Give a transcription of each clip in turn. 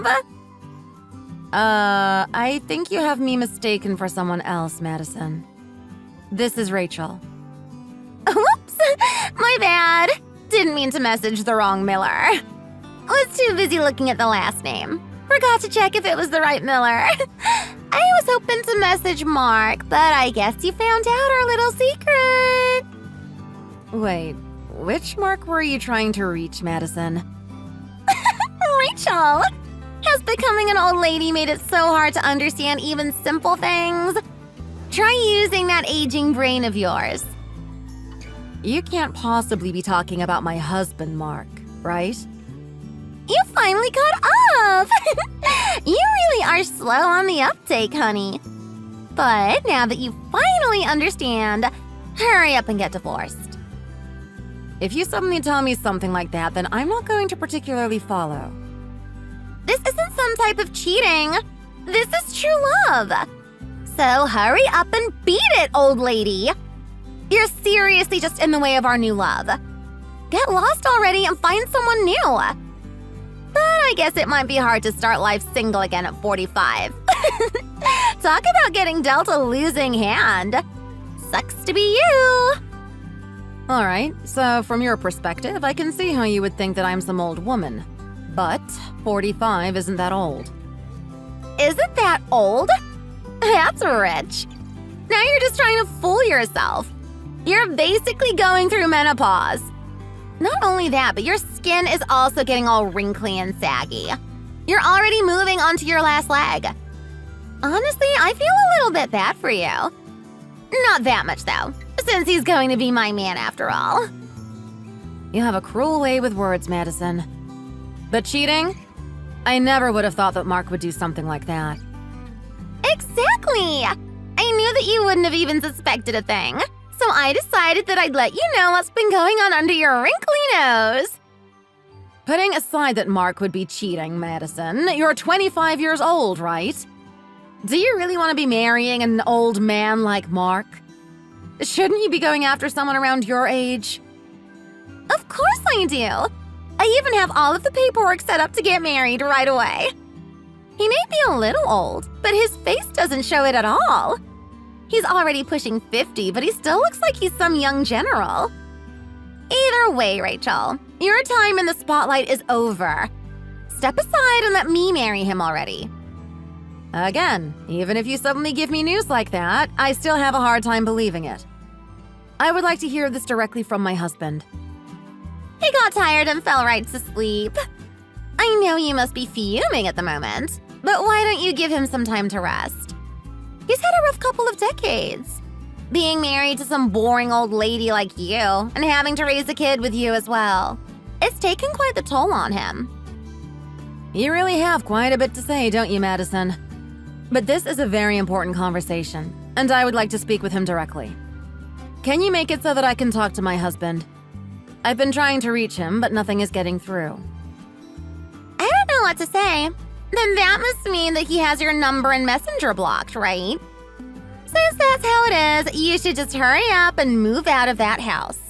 babe? I think you have me mistaken for someone else, Madison. This is Rachel. Whoops, my bad. Didn't mean to message the wrong Miller. Was too busy looking at the last name. Forgot to check if it was the right Miller. I was hoping to message Mark, but I guess you found out our little secret. Wait, which Mark were you trying to reach, Madison? Rachel! Has becoming an old lady made it so hard to understand even simple things? Try using that aging brain of yours. You can't possibly be talking about my husband, Mark, right? You finally caught up! You really are slow on the uptake, honey. But now that you finally understand, hurry up and get divorced. If you suddenly tell me something like that, then I'm not going to particularly follow. This isn't some type of cheating. This is true love. So hurry up and beat it, old lady. You're seriously just in the way of our new love. Get lost already and find someone new. But I guess it might be hard to start life single again at 45. Talk about getting dealt a losing hand. Sucks to be you. All right, so from your perspective, I can see how you would think that I'm some old woman. But 45 isn't that old. Isn't that old? That's rich. Now you're just trying to fool yourself. You're basically going through menopause. Not only that, but your skin is also getting all wrinkly and saggy. You're already moving onto your last leg. Honestly, I feel a little bit bad for you. Not that much, though, since he's going to be my man after all. You have a cruel way with words, Madison. But cheating? I never would have thought that Mark would do something like that. Exactly! I knew that you wouldn't have even suspected a thing. So I decided that I'd let you know what's been going on under your wrinkly nose. Putting aside that Mark would be cheating, Madison, you're 25 years old, right? Do you really want to be marrying an old man like Mark? Shouldn't you be going after someone around your age? Of course I do. I even have all of the paperwork set up to get married right away. He may be a little old, but his face doesn't show it at all. He's already pushing 50, but he still looks like he's some young general. Either way, Rachel, your time in the spotlight is over. Step aside and let me marry him already. Again, even if you suddenly give me news like that, I still have a hard time believing it. I would like to hear this directly from my husband. He got tired and fell right to sleep. I know you must be fuming at the moment, but why don't you give him some time to rest? He's had a rough couple of decades. Being married to some boring old lady like you and having to raise a kid with you as well. It's taken quite the toll on him. You really have quite a bit to say, don't you, Madison? But this is a very important conversation, and I would like to speak with him directly. Can you make it so that I can talk to my husband? I've been trying to reach him, but nothing is getting through. I don't know what to say. Then that must mean that he has your number and messenger blocked, right? Since that's how it is, you should just hurry up and move out of that house.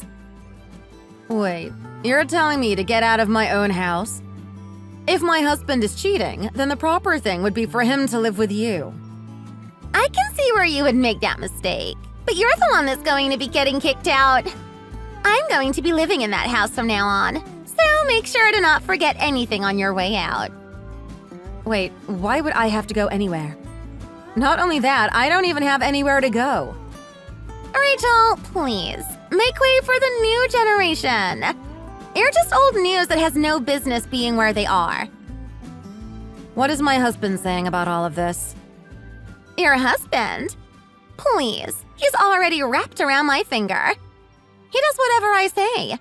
Wait, you're telling me to get out of my own house? If my husband is cheating, then the proper thing would be for him to live with you. I can see where you would make that mistake, but you're the one that's going to be getting kicked out. I'm going to be living in that house from now on, so make sure to not forget anything on your way out. Wait, why would I have to go anywhere? Not only that, I don't even have anywhere to go. Rachel, please, make way for the new generation. You're just old news that has no business being where they are. What is my husband saying about all of this? Your husband? Please, he's already wrapped around my finger. He does whatever I say.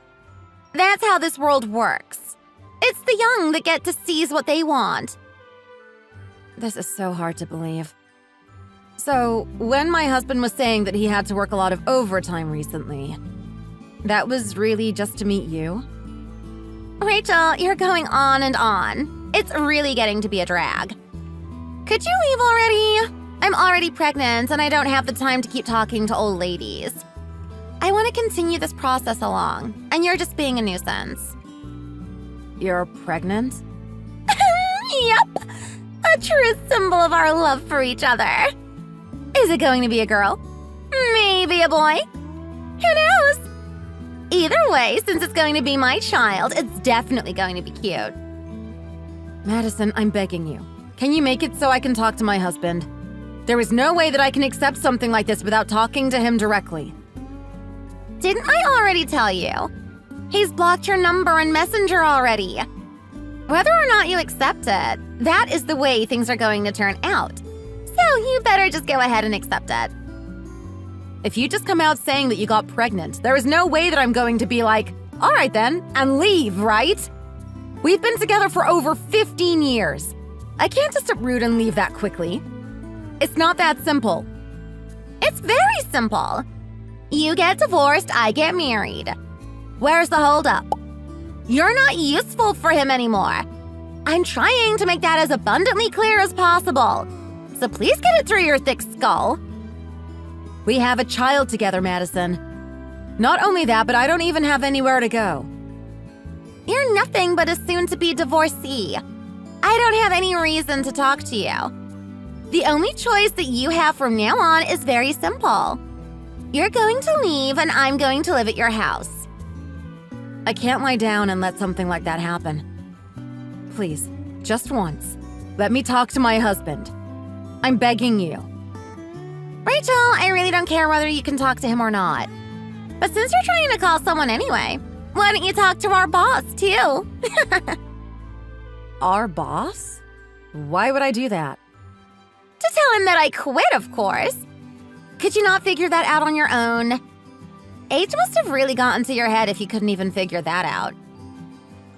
That's how this world works. It's the young that get to seize what they want. This is so hard to believe. So, when my husband was saying that he had to work a lot of overtime recently, that was really just to meet you? Rachel, you're going on and on. It's really getting to be a drag. Could you leave already? I'm already pregnant and I don't have the time to keep talking to old ladies. I want to continue this process along, and you're just being a nuisance. You're pregnant? Yep, a true symbol of our love for each other. Is it going to be a girl? Maybe a boy? Who knows? Either way, since it's going to be my child, it's definitely going to be cute. Madison, I'm begging you. Can you make it so I can talk to my husband? There is no way that I can accept something like this without talking to him directly. Didn't I already tell you? He's blocked your number and Messenger already. Whether or not you accept it, that is the way things are going to turn out. So you better just go ahead and accept it. If you just come out saying that you got pregnant, there is no way that I'm going to be like, all right then, and leave, right? We've been together for over 15 years. I can't just uproot and leave that quickly. It's not that simple. It's very simple. You get divorced, I get married. Where's the holdup? You're not useful for him anymore. I'm trying to make that as abundantly clear as possible. So please get it through your thick skull. We have a child together, Madison. Not only that, but I don't even have anywhere to go. You're nothing but a soon-to-be divorcee. I don't have any reason to talk to you. The only choice that you have from now on is very simple. You're going to leave and I'm going to live at your house. I can't lie down and let something like that happen. Please, just once, let me talk to my husband. I'm begging you. Rachel, I really don't care whether you can talk to him or not. But since you're trying to call someone anyway, why don't you talk to our boss, too? Our boss? Why would I do that? To tell him that I quit, of course. Could you not figure that out on your own? Age must have really gotten to your head if you couldn't even figure that out.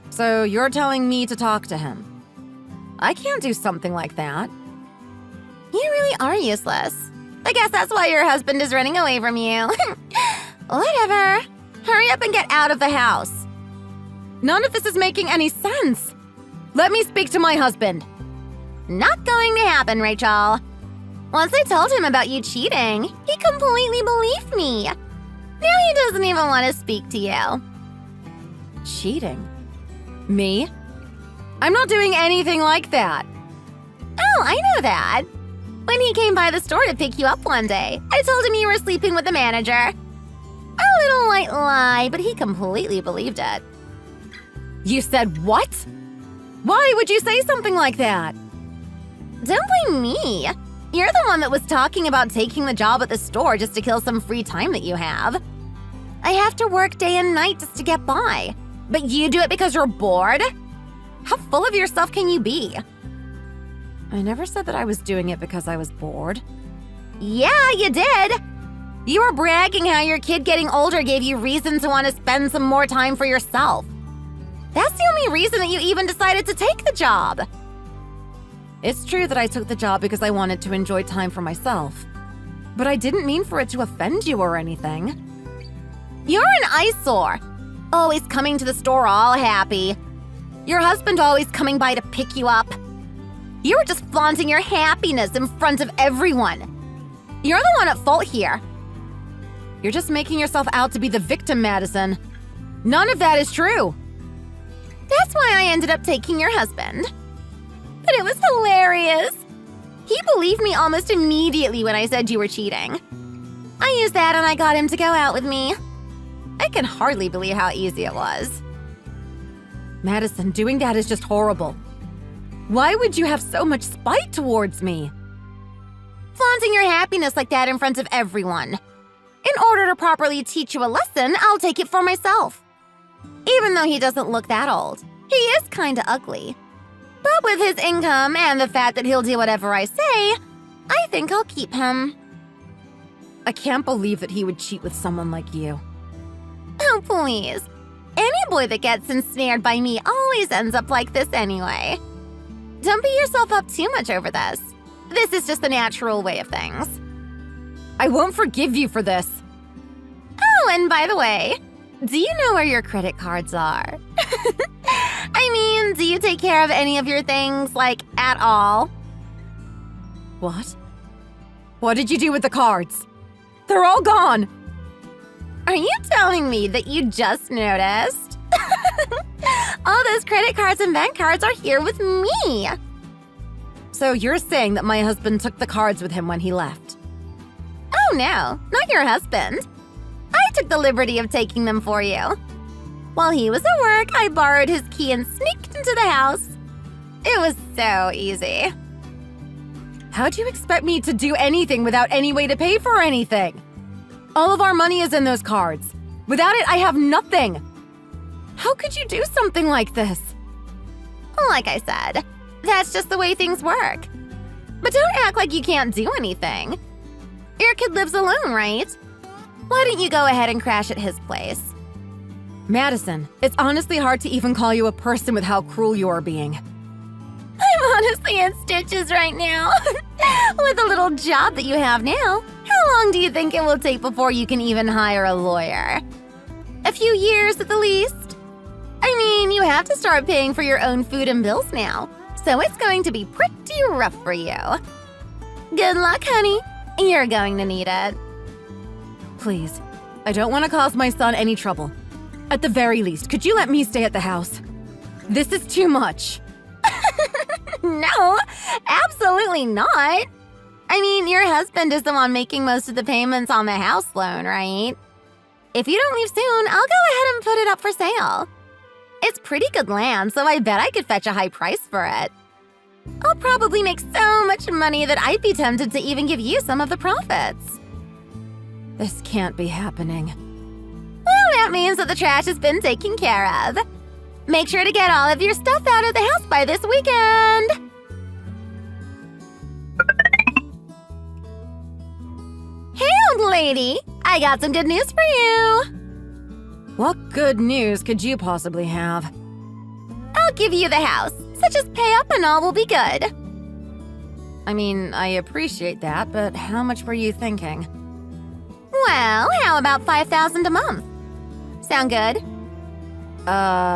So you're telling me to talk to him? I can't do something like that. You really are useless. I guess that's why your husband is running away from you. Whatever. Hurry up and get out of the house. None of this is making any sense. Let me speak to my husband. Not going to happen, Rachel. Once I told him about you cheating, he completely believed me. Now he doesn't even want to speak to you. Cheating? Me? I'm not doing anything like that. Oh, I know that. When he came by the store to pick you up one day, I told him you were sleeping with the manager. A little white lie, but he completely believed it. You said what? Why would you say something like that? Don't blame me. You're the one that was talking about taking the job at the store just to kill some free time that you have. I have to work day and night just to get by. But you do it because you're bored? How full of yourself can you be? I never said that I was doing it because I was bored. Yeah, you did. You were bragging how your kid getting older gave you reason to want to spend some more time for yourself. That's the only reason that you even decided to take the job. It's true that I took the job because I wanted to enjoy time for myself. But I didn't mean for it to offend you or anything. You're an eyesore. Always coming to the store all happy. Your husband always coming by to pick you up. You were just flaunting your happiness in front of everyone. You're the one at fault here. You're just making yourself out to be the victim, Madison. None of that is true. That's why I ended up taking your husband. But it was hilarious. He believed me almost immediately when I said you were cheating. I used that and I got him to go out with me. I can hardly believe how easy it was. Madison, doing that is just horrible. Why would you have so much spite towards me? Flaunting your happiness like that in front of everyone. In order to properly teach you a lesson, I'll take it for myself. Even though he doesn't look that old, he is kinda ugly. But with his income and the fact that he'll do whatever I say, I think I'll keep him. I can't believe that he would cheat with someone like you. Oh, please. Any boy that gets ensnared by me always ends up like this anyway. Don't beat yourself up too much over this. This is just the natural way of things. I won't forgive you for this. Oh, and by the way, do you know where your credit cards are? I mean, do you take care of any of your things, like, at all? What? What did you do with the cards? They're all gone! Are you telling me that you just noticed? All those credit cards and bank cards are here with me. So you're saying that my husband took the cards with him when he left? Oh no, not your husband. I took the liberty of taking them for you. While he was at work, I borrowed his key and sneaked into the house. It was so easy. How'd you expect me to do anything without any way to pay for anything? All of our money is in those cards. Without it, I have nothing. How could you do something like this? Like I said, that's just the way things work. But don't act like you can't do anything. Your kid lives alone, right? Why don't you go ahead and crash at his place? Madison, it's honestly hard to even call you a person with how cruel you are being. I'm honestly in stitches right now. With the little job that you have now, how long do you think it will take before you can even hire a lawyer? A few years at the least. I mean, you have to start paying for your own food and bills now, so it's going to be pretty rough for you. Good luck, honey. You're going to need it. Please, I don't want to cause my son any trouble. At the very least, could you let me stay at the house? This is too much. No, absolutely not. I mean, your husband is the one making most of the payments on the house loan, right? If you don't leave soon, I'll go ahead and put it up for sale. It's pretty good land, so I bet I could fetch a high price for it. I'll probably make so much money that I'd be tempted to even give you some of the profits. This can't be happening. Well, that means that the trash has been taken care of. Make sure to get all of your stuff out of the house by this weekend. Hey, old lady, I got some good news for you. What good news could you possibly have? I'll give you the house, so just pay up and all will be good. I mean, I appreciate that, but how much were you thinking? Well, how about $5,000 a month? Sound good?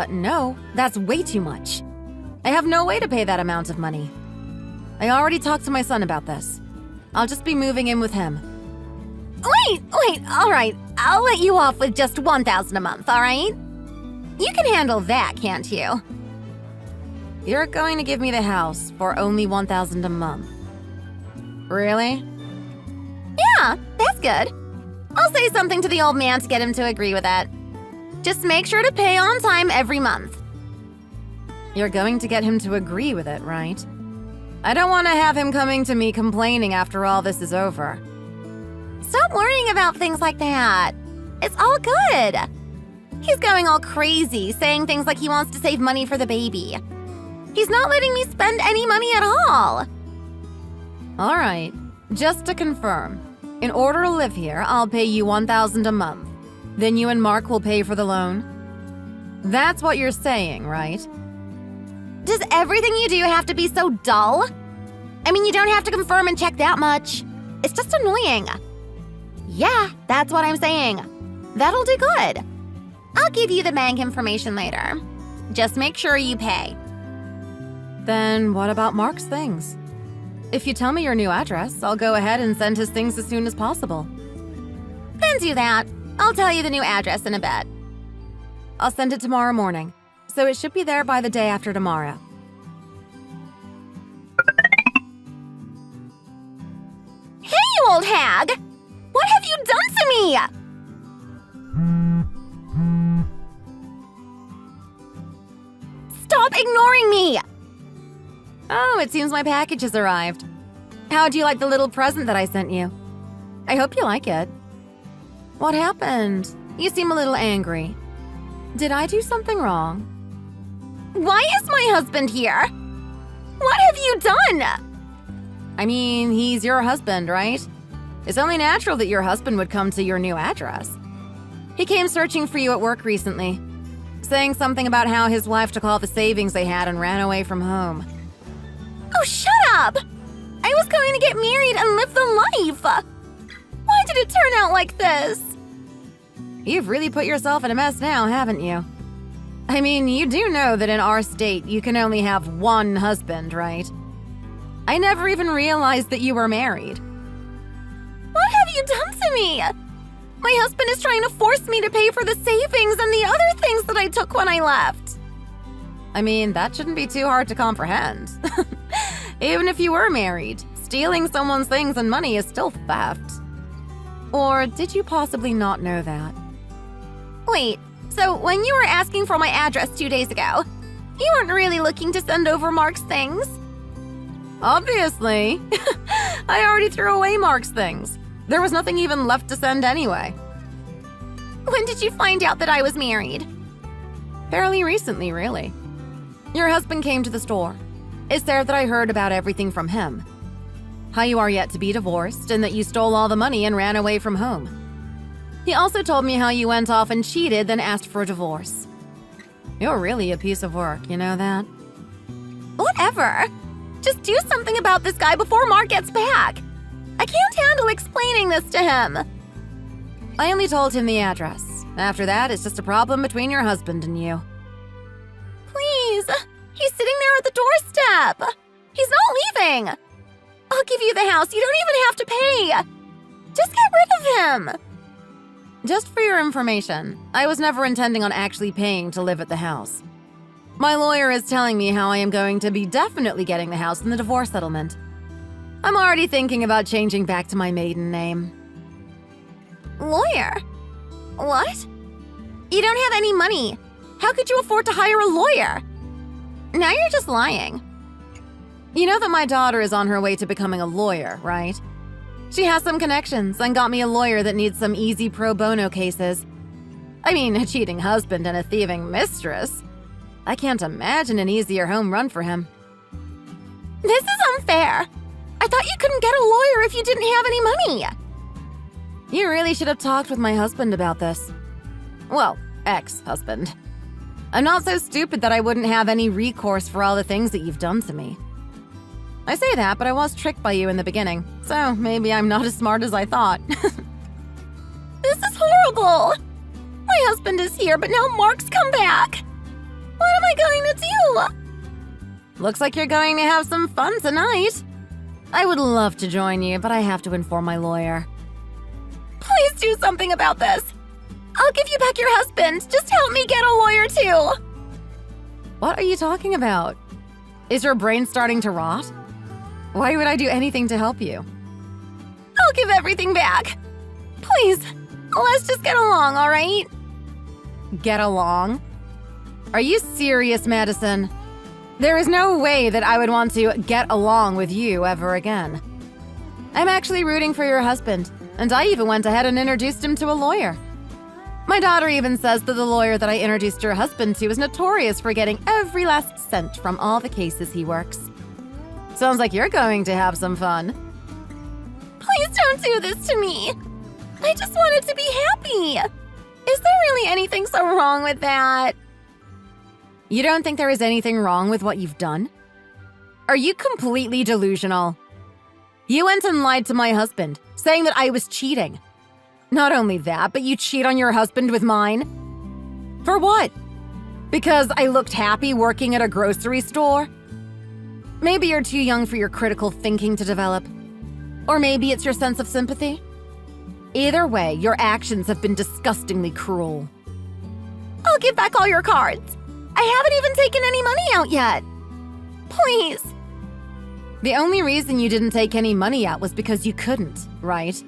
No, that's way too much. I have no way to pay that amount of money. I already talked to my son about this. I'll just be moving in with him. Wait, all right. I'll let you off with just $1,000 a month, all right? You can handle that, can't you? You're going to give me the house for only $1,000 a month. Really? Yeah, that's good. I'll say something to the old man to get him to agree with it. Just make sure to pay on time every month. You're going to get him to agree with it, right? I don't want to have him coming to me complaining after all this is over. Stop worrying about things like that. It's all good. He's going all crazy, saying things like he wants to save money for the baby. He's not letting me spend any money at all. All right, just to confirm, in order to live here, I'll pay you $1,000 a month. Then you and Mark will pay for the loan? That's what you're saying, right? Does everything you do have to be so dull? I mean, you don't have to confirm and check that much. It's just annoying. Yeah, that's what I'm saying. That'll do good. I'll give you the bank information later. Just make sure you pay. Then what about Mark's things? If you tell me your new address, I'll go ahead and send his things as soon as possible. Then do that. I'll tell you the new address in a bit. I'll send it tomorrow morning, so it should be there by the day after tomorrow. Hey, you old hag! What have you done to me? Stop ignoring me! Oh, it seems my package has arrived. How'd you like the little present that I sent you? I hope you like it. What happened? You seem a little angry. Did I do something wrong? Why is my husband here? What have you done? I mean, he's your husband, right? It's only natural that your husband would come to your new address. He came searching for you at work recently, saying something about how his wife took all the savings they had and ran away from home. Oh, shut up! I was going to get married and live the life! Why did it turn out like this? You've really put yourself in a mess now, haven't you? I mean, you do know that in our state, you can only have one husband, right? I never even realized that you were married. What have you done to me? My husband is trying to force me to pay for the savings and the other things that I took when I left. I mean, that shouldn't be too hard to comprehend. Even if you were married, stealing someone's things and money is still theft. Or did you possibly not know that? Wait, so when you were asking for my address 2 days ago, you weren't really looking to send over Mark's things? Obviously. I already threw away Mark's things. There was nothing even left to send anyway. When did you find out that I was married? Fairly recently, really. Your husband came to the store. It's there that I heard about everything from him. How you are yet to be divorced and that you stole all the money and ran away from home. He also told me how you went off and cheated, then asked for a divorce. You're really a piece of work, you know that? Whatever. Just do something about this guy before Mark gets back. I can't handle explaining this to him. I only told him the address. After that, it's just a problem between your husband and you. Please. He's sitting there at the doorstep. He's not leaving. I'll give you the house. You don't even have to pay. Just get rid of him. Just for your information, I was never intending on actually paying to live at the house. My lawyer is telling me how I am going to be definitely getting the house in the divorce settlement. I'm already thinking about changing back to my maiden name. Lawyer? What? You don't have any money. How could you afford to hire a lawyer? Now you're just lying. You know that my daughter is on her way to becoming a lawyer, right? She has some connections and got me a lawyer that needs some easy pro bono cases. I mean, a cheating husband and a thieving mistress. I can't imagine an easier home run for him. This is unfair. I thought you couldn't get a lawyer if you didn't have any money. You really should have talked with my husband about this. Well, ex-husband. I'm not so stupid that I wouldn't have any recourse for all the things that you've done to me. I say that, but I was tricked by you in the beginning, so maybe I'm not as smart as I thought. This is horrible. My husband is here, but now Mark's come back. What am I going to do? Looks like you're going to have some fun tonight. I would love to join you, but I have to inform my lawyer. Please do something about this. I'll give you back your husband. Just help me get a lawyer too. What are you talking about? Is your brain starting to rot? Why would I do anything to help you? I'll give everything back. Please, let's just get along, all right? Get along? Are you serious, Madison? There is no way that I would want to get along with you ever again. I'm actually rooting for your husband, and I even went ahead and introduced him to a lawyer. My daughter even says that the lawyer that I introduced your husband to is notorious for getting every last cent from all the cases he works. Sounds like you're going to have some fun. Please don't do this to me. I just wanted to be happy. Is there really anything so wrong with that? You don't think there is anything wrong with what you've done? Are you completely delusional? You went and lied to my husband, saying that I was cheating. Not only that, but you cheat on your husband with mine? For what? Because I looked happy working at a grocery store? Maybe you're too young for your critical thinking to develop. Or maybe it's your sense of sympathy. Either way, your actions have been disgustingly cruel. I'll give back all your cards. I haven't even taken any money out yet. Please. The only reason you didn't take any money out was because you couldn't, right?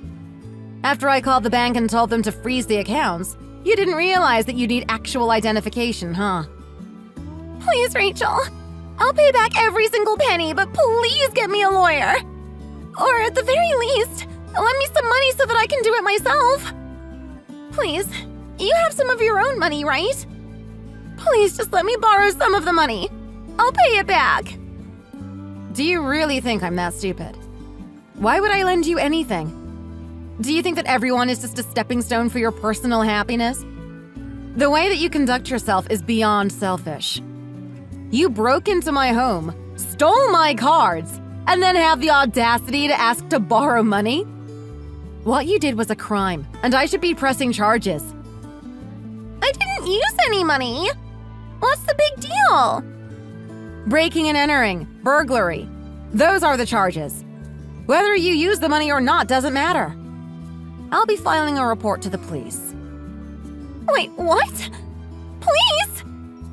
After I called the bank and told them to freeze the accounts, you didn't realize that you need actual identification, huh? Please, Rachel. I'll pay back every single penny, but please get me a lawyer. Or at the very least, lend me some money so that I can do it myself. Please, you have some of your own money, right? Please just let me borrow some of the money. I'll pay it back. Do you really think I'm that stupid? Why would I lend you anything? Do you think that everyone is just a stepping stone for your personal happiness? The way that you conduct yourself is beyond selfish. You broke into my home, stole my cards, and then have the audacity to ask to borrow money? What you did was a crime, and I should be pressing charges. I didn't use any money. What's the big deal? Breaking and entering, burglary. Those are the charges. Whether you use the money or not doesn't matter. I'll be filing a report to the police. Wait, what? Please?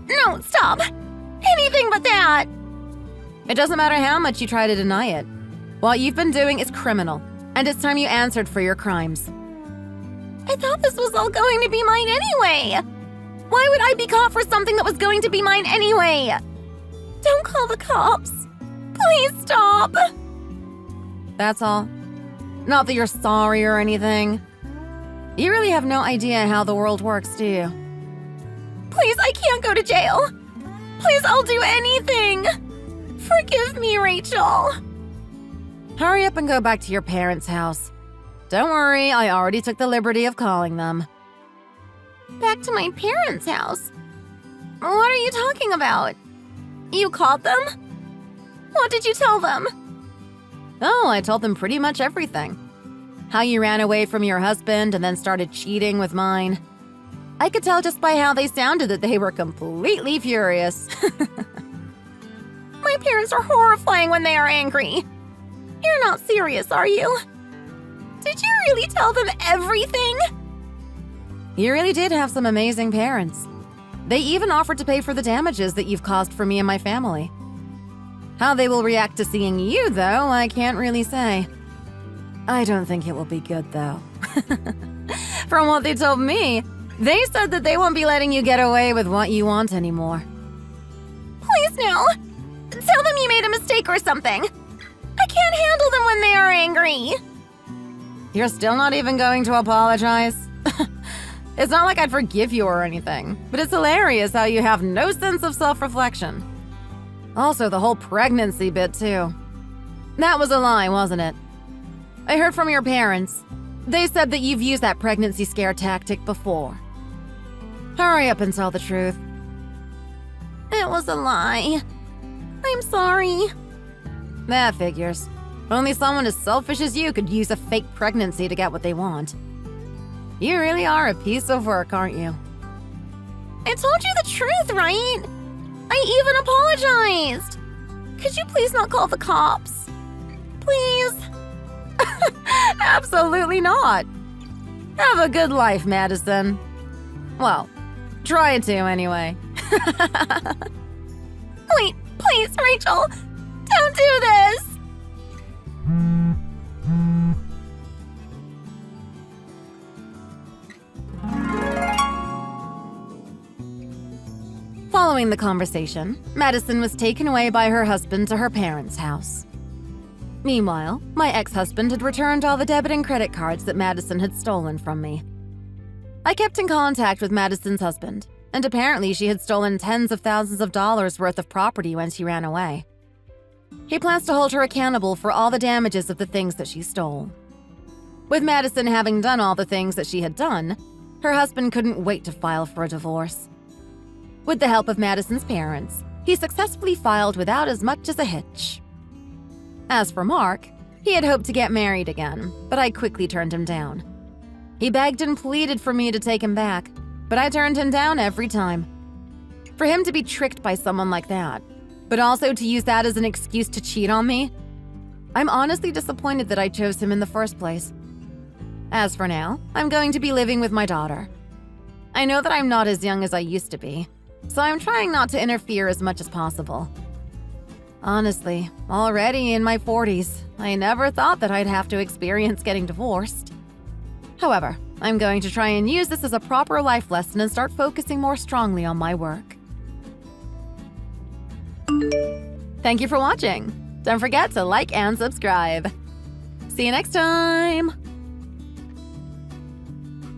No, stop. Anything but that! It doesn't matter how much you try to deny it. What you've been doing is criminal, and it's time you answered for your crimes. I thought this was all going to be mine anyway! Why would I be caught for something that was going to be mine anyway? Don't call the cops. Please stop! That's all. Not that you're sorry or anything. You really have no idea how the world works, do you? Please, I can't go to jail. Please, I'll do anything. Forgive me, Rachel. Hurry up and go back to your parents' house. Don't worry, I already took the liberty of calling them. Back to my parents' house? What are you talking about? You called them? What did you tell them? Oh, I told them pretty much everything. How you ran away from your husband and then started cheating with mine. I could tell just by how they sounded that they were completely furious. My parents are horrifying when they are angry. You're not serious, are you? Did you really tell them everything? You really did have some amazing parents. They even offered to pay for the damages that you've caused for me and my family. How they will react to seeing you, though, I can't really say. I don't think it will be good, though. From what they told me, they said that they won't be letting you get away with what you want anymore. Please, no. Tell them you made a mistake or something. I can't handle them when they are angry. You're still not even going to apologize? It's not like I'd forgive you or anything, but it's hilarious how you have no sense of self-reflection. Also, the whole pregnancy bit, too. That was a lie, wasn't it? I heard from your parents. They said that you've used that pregnancy scare tactic before. Hurry up and tell the truth. It was a lie. I'm sorry. That figures. Only someone as selfish as you could use a fake pregnancy to get what they want. You really are a piece of work, aren't you? I told you the truth, right? I even apologized. Could you please not call the cops? Please? Absolutely not. Have a good life, Madison. Well, try to anyway. Wait, please, Rachel. Don't do this. Following the conversation, Madison was taken away by her husband to her parents' house. Meanwhile, my ex-husband had returned all the debit and credit cards that Madison had stolen from me. I kept in contact with Madison's husband, and apparently she had stolen tens of thousands of dollars worth of property when she ran away. He plans to hold her accountable for all the damages of the things that she stole. With Madison having done all the things that she had done, her husband couldn't wait to file for a divorce. With the help of Madison's parents, he successfully filed without as much as a hitch. As for Mark, he had hoped to get married again, but I quickly turned him down. He begged and pleaded for me to take him back, but I turned him down every time. For him to be tricked by someone like that, but also to use that as an excuse to cheat on me, I'm honestly disappointed that I chose him in the first place. As for now, I'm going to be living with my daughter. I know that I'm not as young as I used to be, so I'm trying not to interfere as much as possible. Honestly, already in my 40s, I never thought that I'd have to experience getting divorced. However, I'm going to try and use this as a proper life lesson and start focusing more strongly on my work. Thank you for watching. Don't forget to like and subscribe. See you next time!